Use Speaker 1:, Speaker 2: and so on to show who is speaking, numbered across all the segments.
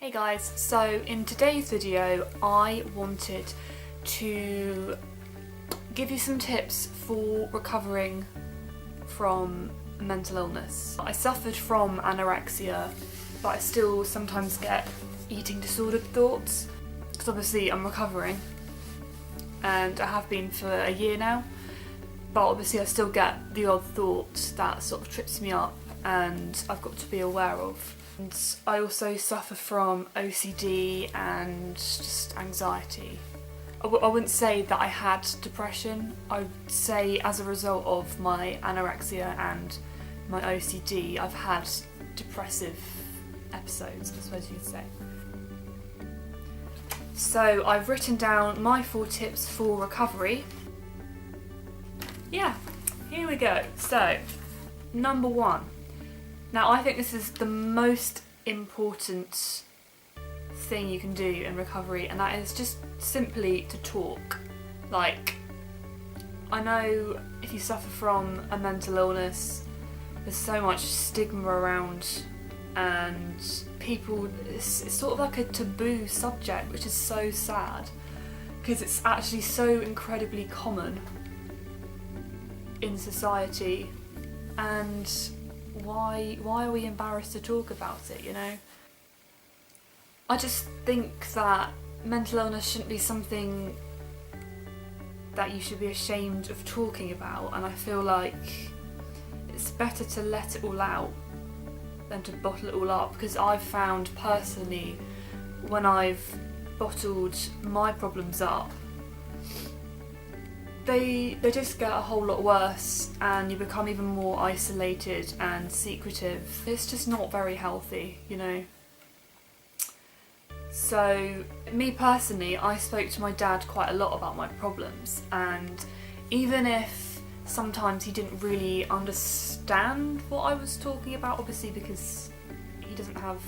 Speaker 1: Hey guys, so in today's video I wanted to give you some tips for recovering from mental illness. I suffered from anorexia, but I still sometimes get eating disordered thoughts because obviously I'm recovering and I have been for a year now, but obviously I still get the odd thought that sort of trips me up and I've got to be aware of. And I also suffer from OCD and just anxiety. I wouldn't say that I had depression. I would say as a result of my anorexia and my OCD, I've had depressive episodes, I suppose you could say. So I've written down my 4 tips for recovery. Yeah, here we go. So, number 1. Now, I think this is the most important thing you can do in recovery, and that is just simply to talk. Like, I know if you suffer from a mental illness, there's so much stigma around, and people, it's sort of like a taboo subject, which is so sad, because it's actually so incredibly common in society, and why are we embarrassed to talk about it, you know? I just think that mental illness shouldn't be something that you should be ashamed of talking about, and I feel like it's better to let it all out than to bottle it all up, because I've found personally when I've bottled my problems up, they just get a whole lot worse and you become even more isolated and secretive. It's just not very healthy, you know. So, me personally, I spoke to my dad quite a lot about my problems, and even if sometimes he didn't really understand what I was talking about, obviously because he doesn't have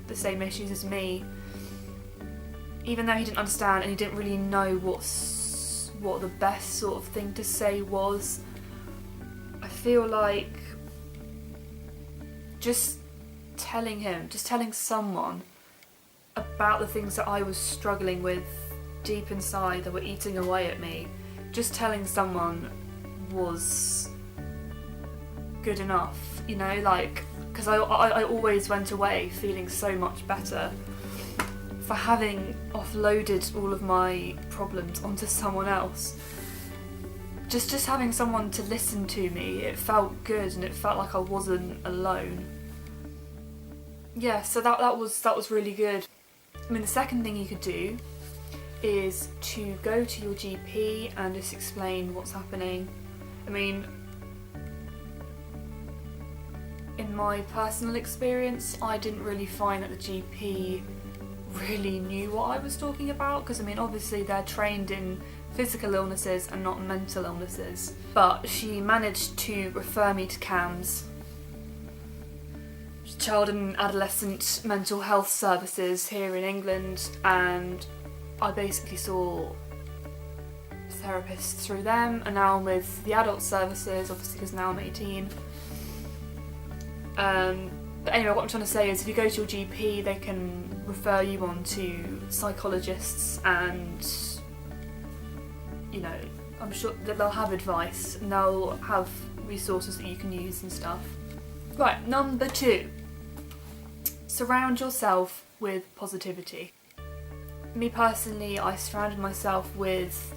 Speaker 1: the same issues as me, even though he didn't understand and he didn't really know what the best sort of thing to say was, I feel like just telling someone about the things that I was struggling with deep inside that were eating away at me, just telling someone was good enough, you know, like, because I always went away feeling so much better for having offloaded all of my problems onto someone else. Just having someone to listen to me, it felt good and it felt like I wasn't alone. Yeah, so that was really good. I mean, the second thing you could do is to go to your GP and just explain what's happening. I mean, in my personal experience, I didn't really find that the GP really knew what I was talking about, because I mean obviously they're trained in physical illnesses and not mental illnesses, but she managed to refer me to CAMS, Child and Adolescent Mental Health Services here in England, and I basically saw therapists through them, and now I'm with the adult services, obviously because now I'm 18. But anyway, what I'm trying to say is if you go to your GP, they can refer you on to psychologists, and, you know, I'm sure that they'll have advice and they'll have resources that you can use and stuff. Right, number 2. Surround yourself with positivity. Me personally, I surrounded myself with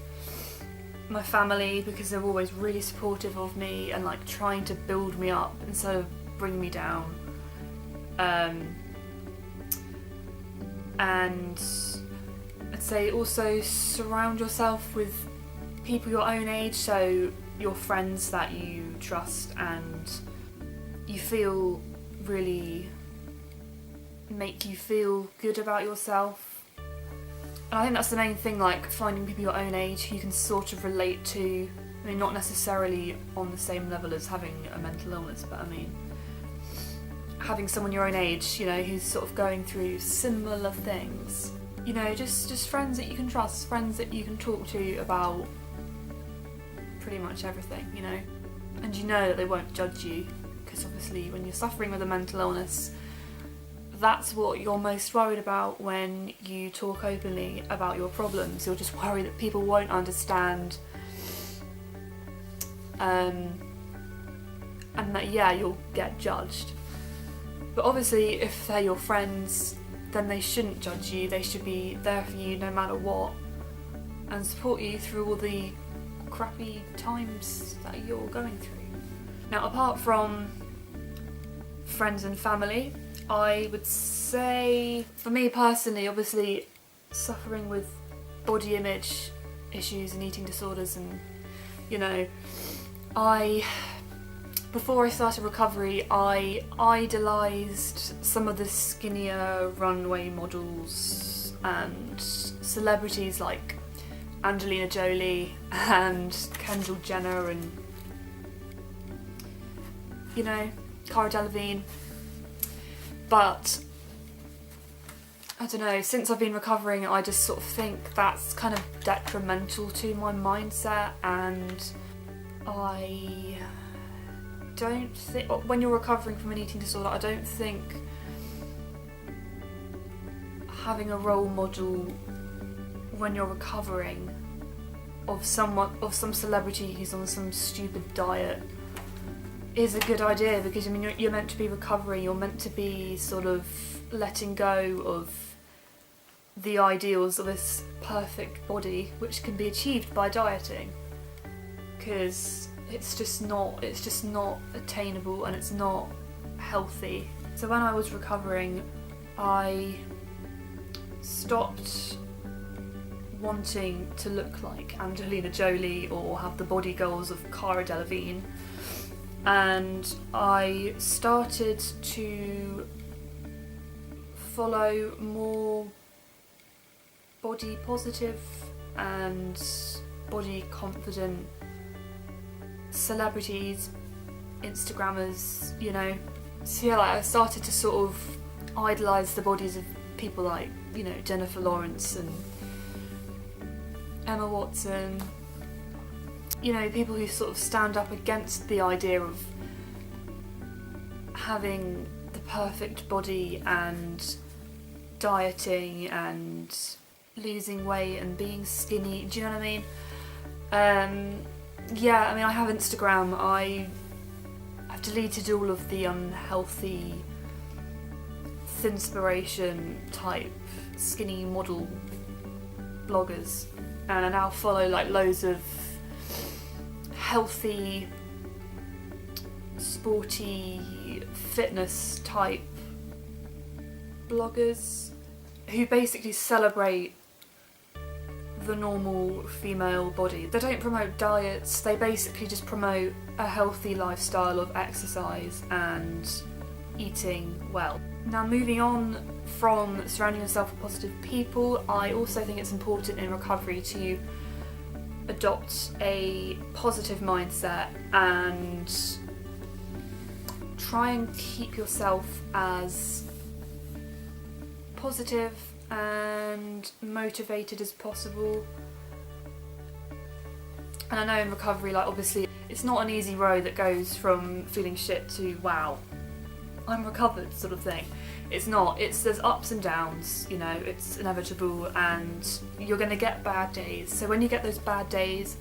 Speaker 1: my family because they're always really supportive of me and like trying to build me up instead of bring me down. And I'd say also surround yourself with people your own age, so your friends that you trust and you feel really make you feel good about yourself. And I think that's the main thing, like finding people your own age who you can sort of relate to. I mean, not necessarily on the same level as having a mental illness, but I mean having someone your own age, you know, who's sort of going through similar things. You know, just friends that you can trust, friends that you can talk to about pretty much everything, you know. And you know that they won't judge you, because obviously when you're suffering with a mental illness, that's what you're most worried about when you talk openly about your problems. You're just worried that people won't understand, and that, yeah, you'll get judged. But obviously, if they're your friends, then they shouldn't judge you. They should be there for you no matter what and support you through all the crappy times that you're going through. Now, apart from friends and family, I would say, for me personally, obviously suffering with body image issues and eating disorders, and before I started recovery, I idolised some of the skinnier runway models and celebrities like Angelina Jolie and Kendall Jenner and, Cara Delevingne. But I don't know, since I've been recovering, I just sort of think that's kind of detrimental to my mindset, and I don't think, when you're recovering from an eating disorder, I don't think having a role model when you're recovering of some celebrity who's on some stupid diet is a good idea, because you're meant to be recovering, you're meant to be sort of letting go of the ideals of this perfect body which can be achieved by dieting, because it's just not attainable and it's not healthy. So when I was recovering, I stopped wanting to look like Angelina Jolie or have the body goals of Cara Delevingne, and I started to follow more body positive and body confident celebrities, Instagrammers, So yeah, I started to sort of idolise the bodies of people like, Jennifer Lawrence and Emma Watson, people who sort of stand up against the idea of having the perfect body and dieting and losing weight and being skinny. Do you know what I mean? I have Instagram. I've deleted all of the unhealthy thinspiration type skinny model bloggers, and I now follow like loads of healthy, sporty, fitness type bloggers who basically celebrate the normal female body. They don't promote diets, they basically just promote a healthy lifestyle of exercise and eating well. Now, moving on from surrounding yourself with positive people, I also think it's important in recovery to adopt a positive mindset and try and keep yourself as positive and motivated as possible. And I know in recovery, obviously it's not an easy road that goes from feeling shit to wow, I'm recovered sort of thing. It's not. There's ups and downs, it's inevitable, and you're going to get bad days. So when you get those bad days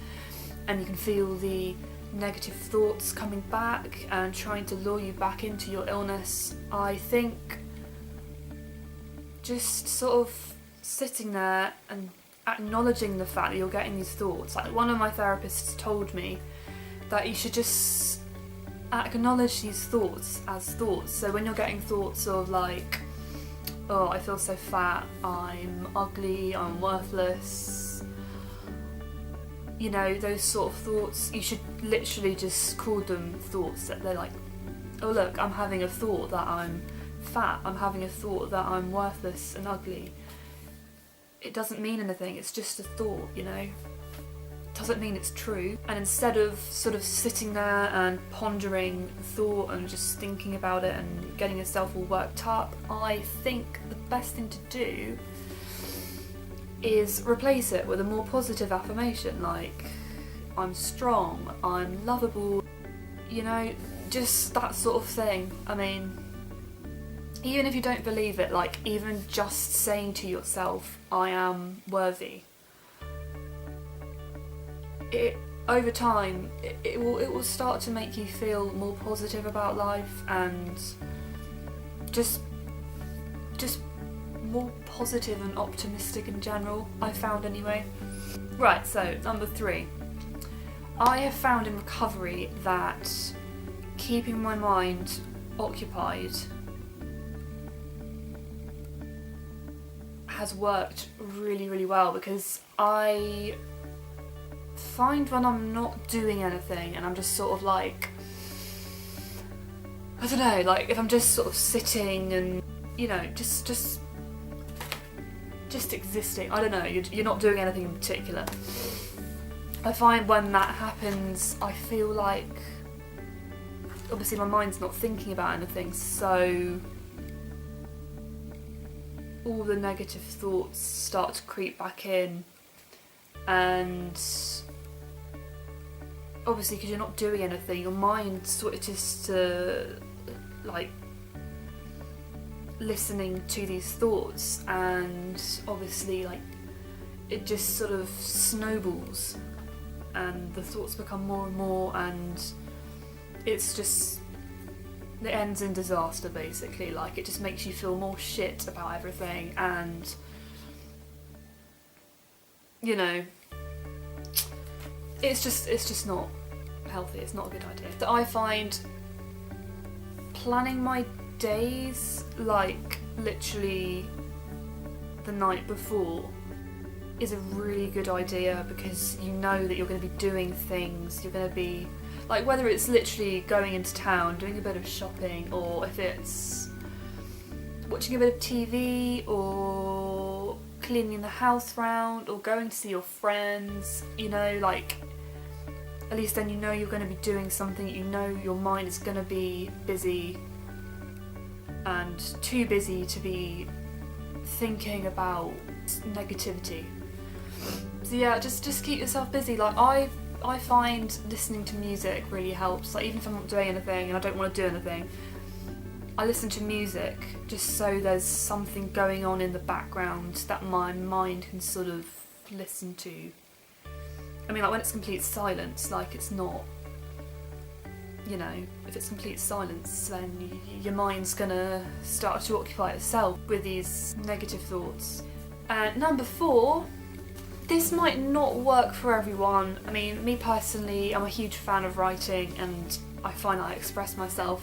Speaker 1: and you can feel the negative thoughts coming back and trying to lure you back into your illness, I think just sort of sitting there and acknowledging the fact that you're getting these thoughts. Like, one of my therapists told me that you should just acknowledge these thoughts as thoughts. So when you're getting thoughts of like, oh, I feel so fat, I'm ugly, I'm worthless, those sort of thoughts, you should literally just call them thoughts. That they're like, oh look, I'm having a thought that I'm fat, I'm having a thought that I'm worthless and ugly. It doesn't mean anything, it's just a thought, doesn't mean it's true. And instead of sort of sitting there and pondering the thought and just thinking about it and getting yourself all worked up, I think the best thing to do is replace it with a more positive affirmation, like, I'm strong, I'm lovable, just that sort of thing. I mean, even if you don't believe it, like even just saying to yourself, I am worthy, over time it will start to make you feel more positive about life, and just more positive and optimistic in general, I found anyway. Right, so number 3. I have found in recovery that keeping my mind occupied has worked really, really well, because I find when I'm not doing anything and I'm just sort of like, I don't know, like if I'm just sort of sitting and, you know, just existing, I don't know, you're not doing anything in particular. I find when that happens, I feel like, obviously my mind's not thinking about anything, so all the negative thoughts start to creep back in, and obviously because you're not doing anything, your mind switches to like listening to these thoughts, and obviously like it just sort of snowballs and the thoughts become more and more, and it's just, it ends in disaster basically. Like it just makes you feel more shit about everything, and you know, it's just not healthy, it's not a good idea. So I find planning my days like literally the night before is a really good idea, because you know that you're going to be doing things, you're going to be like, whether it's literally going into town, doing a bit of shopping, or if it's watching a bit of TV, or cleaning the house round, or going to see your friends, you know, like at least then you know you're going to be doing something, you know your mind is going to be busy, and too busy to be thinking about negativity. So yeah, just keep yourself busy. Like I find listening to music really helps. Like even if I'm not doing anything and I don't want to do anything, I listen to music just so there's something going on in the background that my mind can sort of listen to. I mean, like when it's complete silence, like it's not, you know, if it's complete silence, then your mind's gonna start to occupy itself with these negative thoughts. And number 4, this might not work for everyone. I mean, me personally, I'm a huge fan of writing, and I find I express myself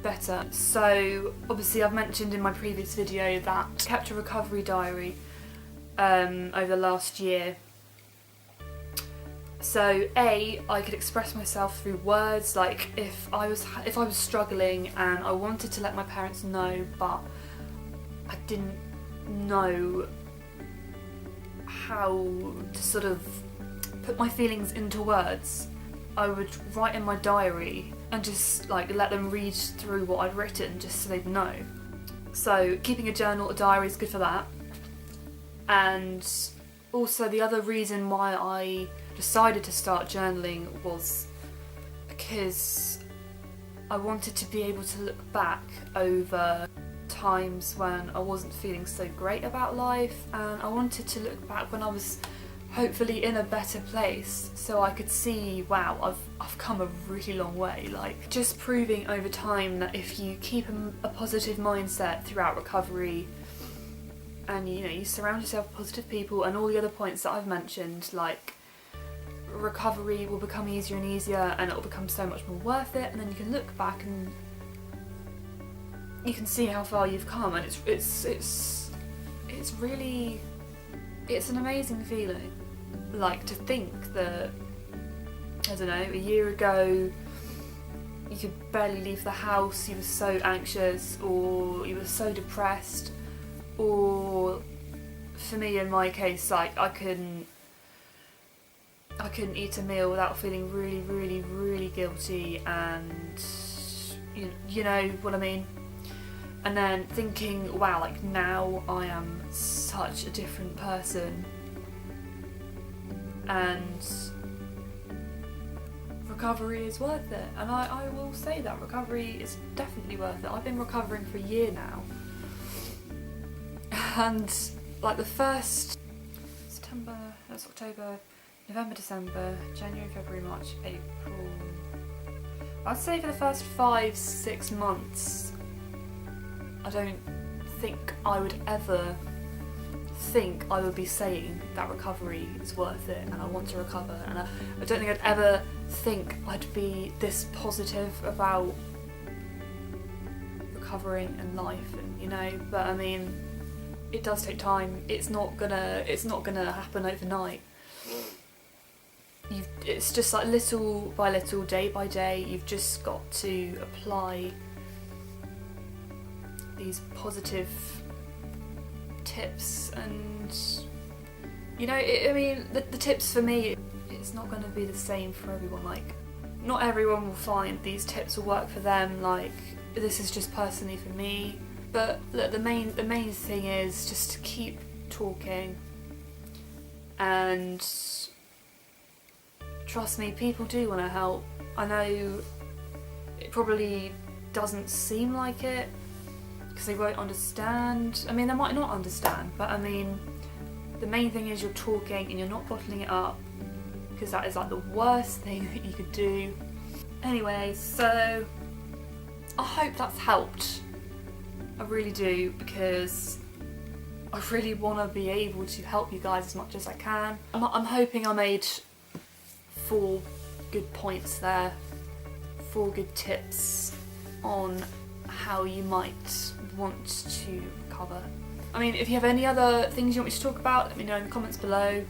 Speaker 1: better. So obviously I've mentioned in my previous video that I kept a recovery diary over the last year. So I could express myself through words, like if I was struggling and I wanted to let my parents know, but I didn't know how to sort of put my feelings into words, I would write in my diary and just like let them read through what I'd written, just so they'd know. So keeping a journal, a diary is good for that. And also the other reason why I decided to start journaling was because I wanted to be able to look back over times when I wasn't feeling so great about life, and I wanted to look back when I was hopefully in a better place, so I could see, wow, I've come a really long way. Like just proving over time that if you keep a positive mindset throughout recovery, and you know, you surround yourself with positive people and all the other points that I've mentioned, like recovery will become easier and easier, and it will become so much more worth it, and then you can look back and you can see how far you've come, and it's really, it's an amazing feeling. Like to think that, I don't know, a year ago you could barely leave the house, you were so anxious, or you were so depressed, or for me in my case, like I couldn't eat a meal without feeling really, really, really guilty, and you know what I mean? And then thinking, wow, like now I am such a different person. And recovery is worth it, and I will say that recovery is definitely worth it. I've been recovering for a year now, and like the first September, that's October, November, December, January, February, March, April, I'd say for the first 5-6 months I don't think I would ever think I would be saying that recovery is worth it and I want to recover, and I don't think I'd ever think I'd be this positive about recovering and life, and you know, but I mean, it does take time. It's not gonna happen overnight. It's just like little by little, day by day, you've just got to apply these positive tips, and you know, I mean, the tips for me, it's not going to be the same for everyone. Like, not everyone will find these tips will work for them. Like, this is just personally for me. But look, the main thing is just to keep talking, and trust me, people do want to help. I know it probably doesn't seem like it, because they won't understand. I mean, they might not understand, but I mean, the main thing is you're talking and you're not bottling it up, because that is like the worst thing that you could do. Anyway, so I hope that's helped. I really do, because I really want to be able to help you guys as much as I can. I'm hoping I made 4 good points there, 4 good tips on how you might want to recover. I mean, if you have any other things you want me to talk about, let me know in the comments below.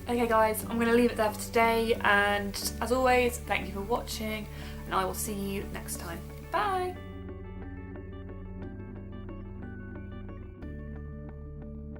Speaker 1: Okay guys, I'm going to leave it there for today, and as always, thank you for watching, and I will see you next time. Bye!